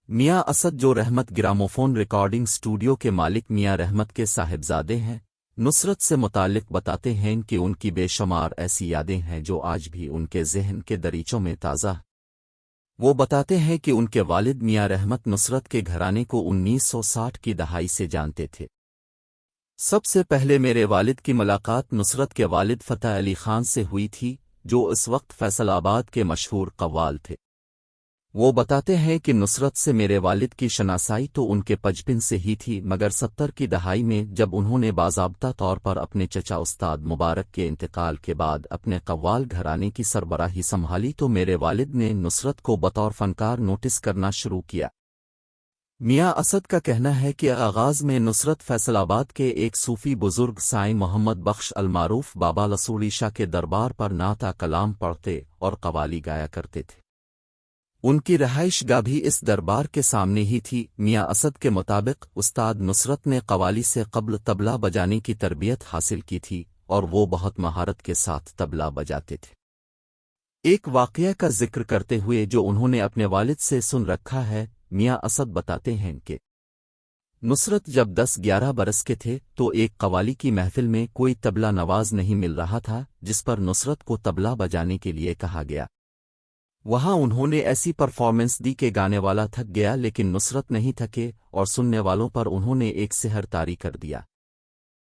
میاں اسد جو رحمت گراموفون ریکارڈنگ سٹوڈیو کے مالک میاں رحمت کے صاحبزادے ہیں، نصرت سے متعلق بتاتے ہیں کہ ان کی بے شمار ایسی یادیں ہیں جو آج بھی ان کے ذہن کے دریچوں میں تازہ۔ وہ بتاتے ہیں کہ ان کے والد میاں رحمت نصرت کے گھرانے کو 1960 کی دہائی سے جانتے تھے۔ سب سے پہلے میرے والد کی ملاقات نصرت کے والد فتح علی خان سے ہوئی تھی، جو اس وقت فیصل آباد کے مشہور قوال تھے۔ وہ بتاتے ہیں کہ نصرت سے میرے والد کی شناسائی تو ان کے بچپن سے ہی تھی، مگر 70 کی دہائی میں جب انہوں نے باضابطہ طور پر اپنے چچا استاد مبارک کے انتقال کے بعد اپنے قوال گھرانے کی سربراہی سنبھالی تو میرے والد نے نصرت کو بطور فنکار نوٹس کرنا شروع کیا۔ میاں اسد کا کہنا ہے کہ آغاز میں نصرت فیصل آباد کے ایک صوفی بزرگ سائیں محمد بخش المعروف بابا لسوڑی شاہ کے دربار پر نعت کلام پڑھتے اور قوالی گایا کرتے تھے۔ ان کی رہائش گاہ بھی اس دربار کے سامنے ہی تھی۔ میاں اسد کے مطابق استاد نصرت نے قوالی سے قبل طبلہ بجانے کی تربیت حاصل کی تھی اور وہ بہت مہارت کے ساتھ طبلہ بجاتے تھے۔ ایک واقعہ کا ذکر کرتے ہوئے جو انہوں نے اپنے والد سے سن رکھا ہے، میاں اسد بتاتے ہیں کہ نصرت جب 10-11 برس کے تھے تو ایک قوالی کی محفل میں کوئی طبلہ نواز نہیں مل رہا تھا، جس پر نصرت کو طبلہ بجانے کے لیے کہا گیا۔ وہاں انہوں نے ایسی پرفارمنس دی کہ گانے والا تھک گیا، لیکن نصرت نہیں تھکے اور سننے والوں پر انہوں نے ایک سحر طاری کر دیا۔